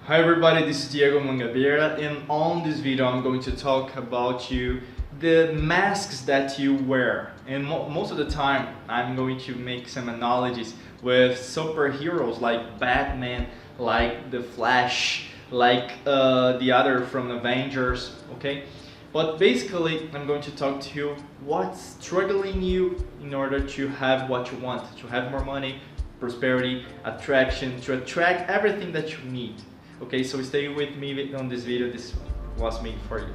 Hi everybody, this is Diego Mangabeira, and on this video I'm going to talk about the masks that you wear. And most of the time I'm going to make some analogies with superheroes like Batman, like the Flash, like the other from Avengers, okay? But basically I'm going to talk to you what's struggling you in order to have what you want, to have more money, prosperity, attraction, to attract everything that you need. Okay, so stay with me on this video. This was made for you.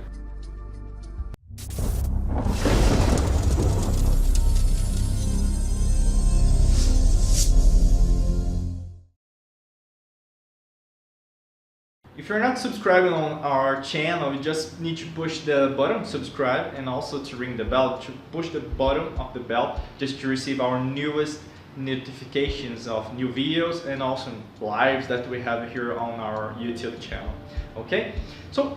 If you're not subscribing on our channel, you just need to push the button subscribe and also to ring the bell, to push the button of the bell just to receive our newest notifications of new videos and also lives that we have here on our YouTube channel. Okay, so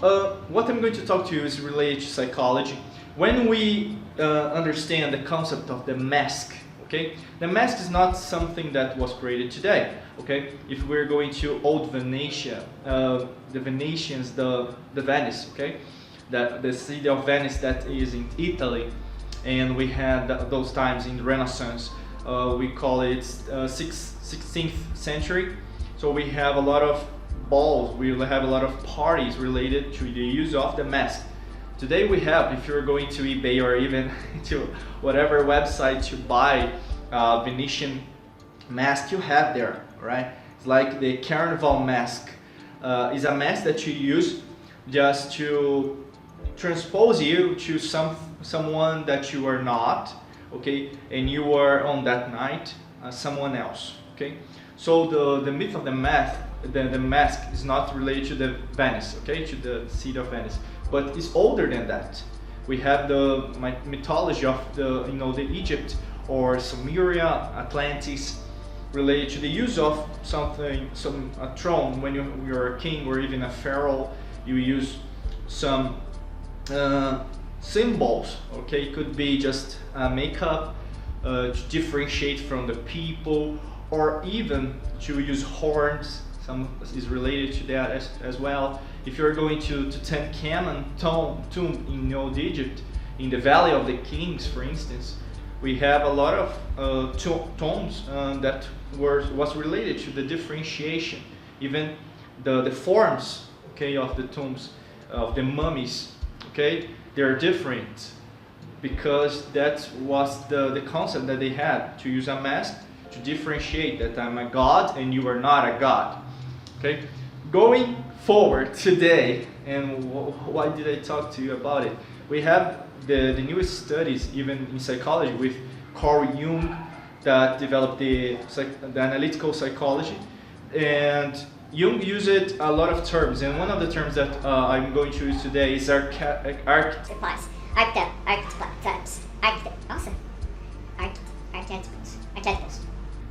what I'm going to talk to you is related to psychology. When we understand the concept of the mask, okay, the mask is not something that was created today. Okay, if we're going to old Venetia, the Venetians, the Venice, okay, the city of Venice that is in Italy, and we had those times in the Renaissance. We call it 16th century. So we have a lot of balls, we have a lot of parties related to the use of the mask. Today we have, if you're going to eBay or even to whatever website to buy Venetian mask, you have there, right? It's like the carnival mask. Is a mask that you use just to transpose you to someone that you are not, okay, and you are on that night someone else, okay. So the myth of the mask is not related to the Venice, okay, to the city of Venice, but it's older than that. We have the mythology of the Egypt or Sumeria, Atlantis, related to the use of a throne. When you're a king or even a pharaoh, you use some symbols, okay. It could be just makeup to differentiate from the people, or even to use horns. Some is related to that as well. If you're going to Tutankhamun tomb in Old Egypt, in the Valley of the Kings, for instance, we have a lot of tombs that was related to the differentiation, even the forms, okay, of the tombs of the mummies, okay. They're different because that was the concept that they had, to use a mask to differentiate that I'm a god and you are not a god, okay. Going forward today, and why did I talk to you about it? We have the newest studies, even in psychology, with Carl Jung, that developed the analytical psychology, and Jung used a lot of terms, and one of the terms that I'm going to use today is archetypes.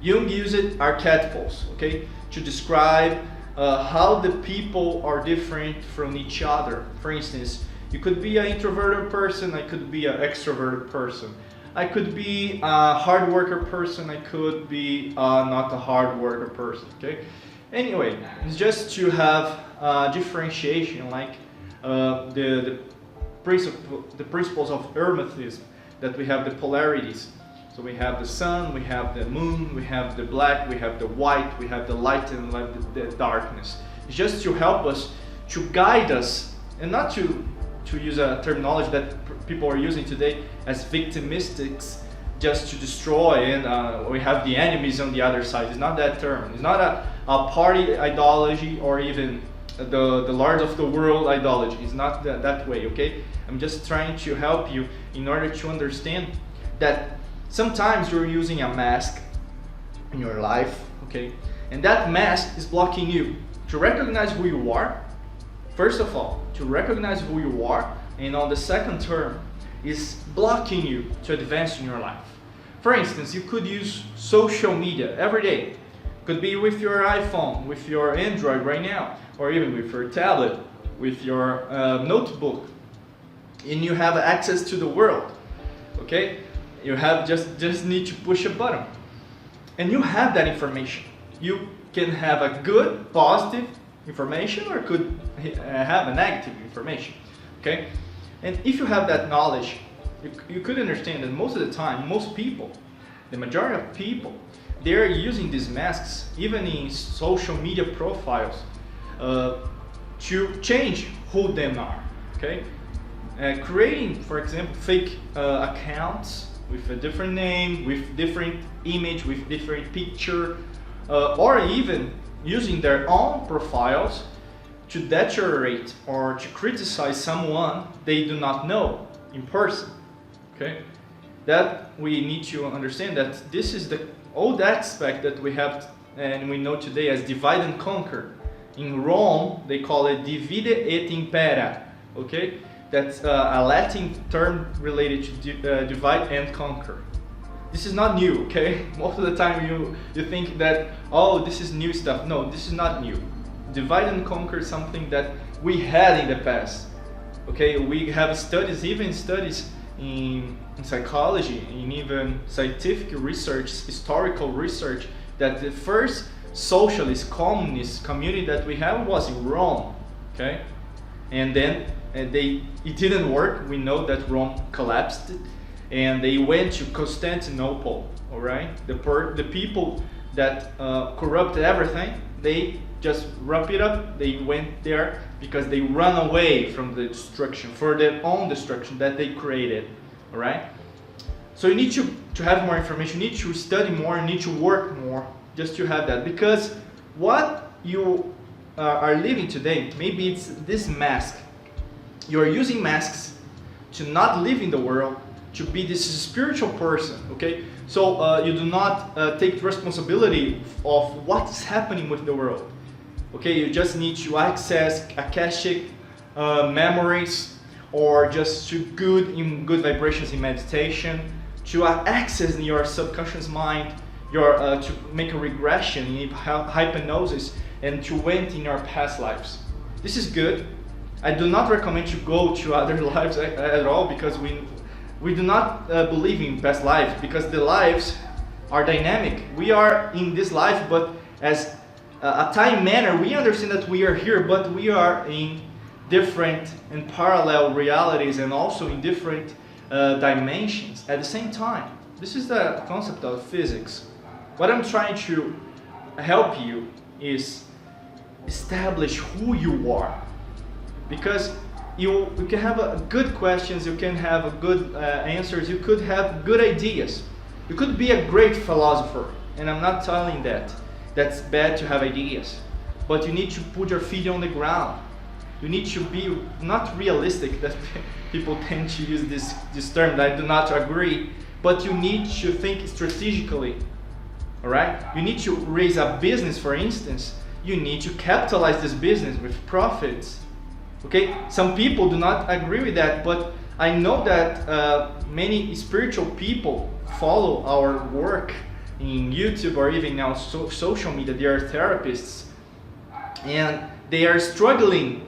Jung used archetypals, okay, to describe how the people are different from each other. For instance, you could be an introverted person, I could be an extroverted person. I could be a hard worker person, I could be not a hard worker person, okay? Anyway, it's just to have differentiation, like the principles of Hermetism, that we have the polarities. So we have the sun, we have the moon, we have the black, we have the white, we have the light and the darkness. It's just to help us, to guide us, and not to use a terminology that people are using today as victimistics, just to destroy, and we have the enemies on the other side. It's not that term. It's not a party ideology or even the Lord of the World ideology. It's not that way, okay? I'm just trying to help you in order to understand that sometimes you're using a mask in your life, okay? And that mask is blocking you to recognize who you are. First of all, to recognize who you are, and on the second term, is blocking you to advance in your life. For instance, you could use social media every day. Could be with your iPhone, with your Android right now, or even with your tablet, with your notebook, and you have access to the world, okay? You have just need to push a button, and you have that information. You can have a good, positive information or could have a negative information. Okay, and if you have that knowledge, you could understand that most of the time, most people, the majority of people, they're using these masks even in social media profiles to change who they are. Okay, creating, for example, fake accounts with a different name, with different image, with different picture, or even using their own profiles to deteriorate or to criticize someone they do not know in person. Okay, that we need to understand that this is the old aspect that we have and we know today as divide and conquer. In Rome, they call it divide et impera. Okay, that's a Latin term related to divide and conquer. This is not new, okay? Most of the time you think that, oh, this is new stuff. No, this is not new. Divide and conquer is something that we had in the past. Okay, we have studies, even studies in psychology, in even scientific research, historical research, that the first socialist, communist community that we have was in Rome. Okay, and then it didn't work. We know that Rome collapsed, and they went to Constantinople. All right, the people that corrupted everything, they just wrap it up. They went there because they run away from the destruction, for their own destruction that they created. All right. So you need to have more information. You need to study more. You need to work more just to have that. Because what you are living today, maybe it's this mask. You are using masks to not live in the world, to be this spiritual person. Okay. So you do not take responsibility of what's happening with the world. Okay, you just need to access Akashic memories, or just to good vibrations in meditation, to access your subconscious mind, to make a regression in hypnosis, and to went in your past lives. This is good. I do not recommend to go to other lives at all, because we do not believe in past lives, because the lives are dynamic. We are in this life, but as a time manner, we understand that we are here, but we are in different and parallel realities, and also in different dimensions at the same time. This is the concept of physics. What I'm trying to help you is establish who you are, because you can have good questions, you can have good answers, you could have good ideas, you could be a great philosopher, and I'm not telling that's bad to have ideas, but you need to put your feet on the ground. You need to be not realistic, that people tend to use this term that I do not agree, but you need to think strategically. All right? You need to raise a business, for instance. You need to capitalize this business with profits. Okay? Some people do not agree with that, but I know that many spiritual people follow our work in YouTube or even now social media. They are therapists, and they are struggling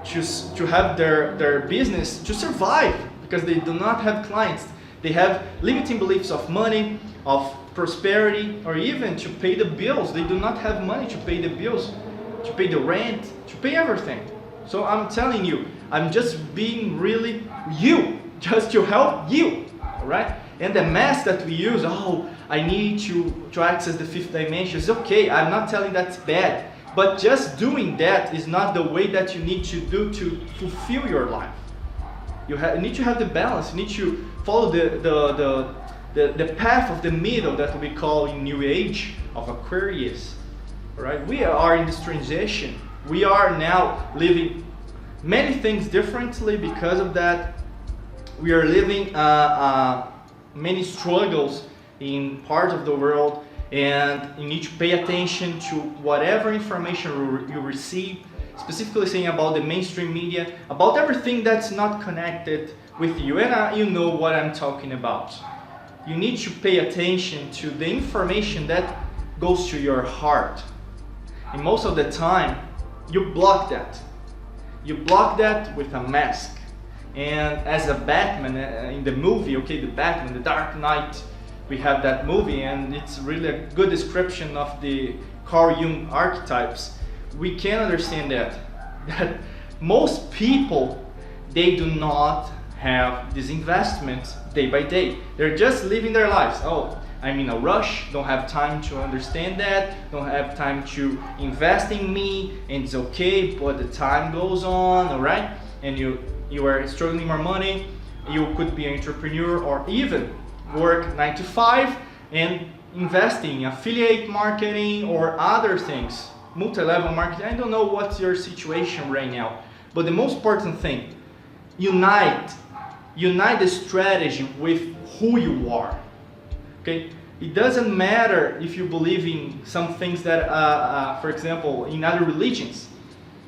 to have their business to survive, because they do not have clients. They have limiting beliefs of money, of prosperity, or even to pay the bills. They do not have money to pay the bills, to pay the rent, to pay everything. So I'm telling you, I'm just being really you, just to help you. All right? And the mask that we use, oh, I need to access the fifth dimension, is okay. I'm not telling that's bad. But just doing that is not the way that you need to do to fulfill your life. You need to have the balance. You need to follow the path of the middle that we call in New Age of Aquarius. All right? We are in this transition. We are now living many things differently because of that. We are living many struggles in parts of the world, and you need to pay attention to whatever information you receive, specifically saying about the mainstream media, about everything that's not connected with you, and you know what I'm talking about. You need to pay attention to the information that goes to your heart, and most of the time you block that. You block that with a mask. And as a Batman in the movie, okay, the Batman, the Dark Knight, we have that movie, and it's really a good description of the Carl Jung archetypes, we can understand that most people, they do not have this investment day by day. They're just living their lives. Oh, I'm in a rush, don't have time to understand that, don't have time to invest in me, and it's okay, but the time goes on, all right? And you are struggling more money. You could be an entrepreneur or even work 9 to 5 and investing in affiliate marketing or other things, multi-level marketing. I don't know what's your situation right now, but the most important thing, unite the strategy with who you are. Okay, it doesn't matter if you believe in some things that, for example, in other religions.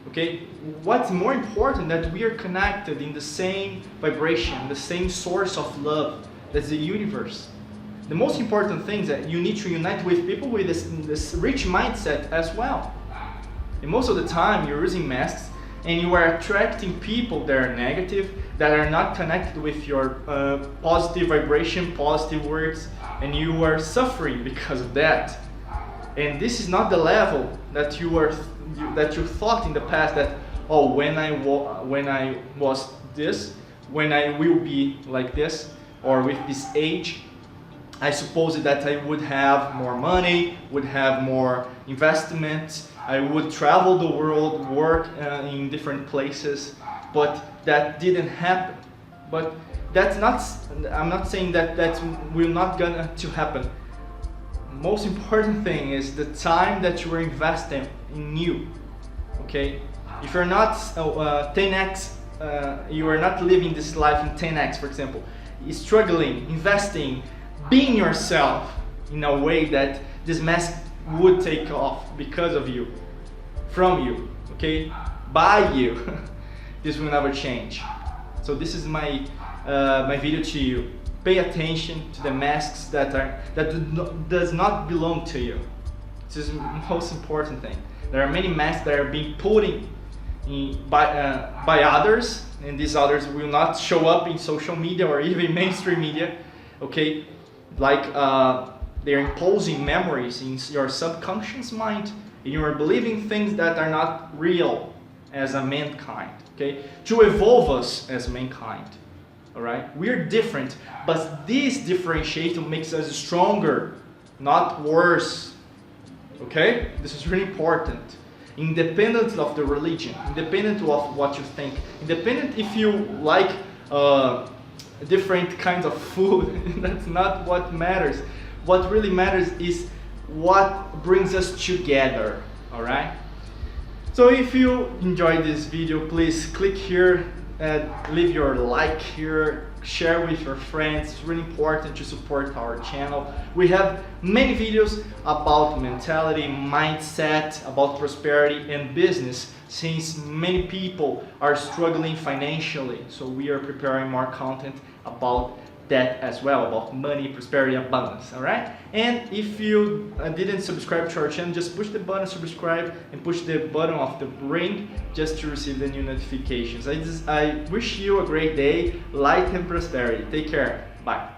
Okay, what's more important that we are connected in the same vibration, the same source of love, that's the universe. The most important thing is that you need to unite with people with this rich mindset as well. And most of the time you're using masks and you are attracting people that are negative, that are not connected with your positive vibration, positive words, and you are suffering because of that. And this is not the level that you thought in the past that, oh, when I was this, when I will be like this, or with this age, I suppose that I would have more money, would have more investments, I would travel the world, work in different places, but that didn't happen. But that's not, I'm not saying that will not gonna to happen. Most important thing is the time that you are investing in you. Okay, if you're not 10x, you are not living this life in 10x, for example, struggling, investing, being yourself in a way that this mask would take off because of you, from you, okay, by you. This will never change. So this is my my video to you. Pay attention to the masks that does not belong to you. This is the most important thing. There are many masks that are being put in by others, and these others will not show up in social media or even mainstream media. Okay, like they're imposing memories in your subconscious mind, and you are believing things that are not real as a mankind. Okay, to evolve us as mankind. All right, we're different, but this differentiation makes us stronger, not worse. Okay, this is really important. Independent of the religion, independent of what you think, independent if you like different kinds of food. That's not what matters. What really matters is what brings us together. All right. So if you enjoyed this video, please click here and leave your like here, share with your friends. It's really important to support our channel. We have many videos about mentality, mindset, about prosperity and business, since many people are struggling financially. So we are preparing more content about that as well, about money, prosperity, abundance. All right. And if you didn't subscribe to our channel, just push the button subscribe and push the button of the ring just to receive the new notifications. I wish you a great day, light and prosperity. Take care. Bye.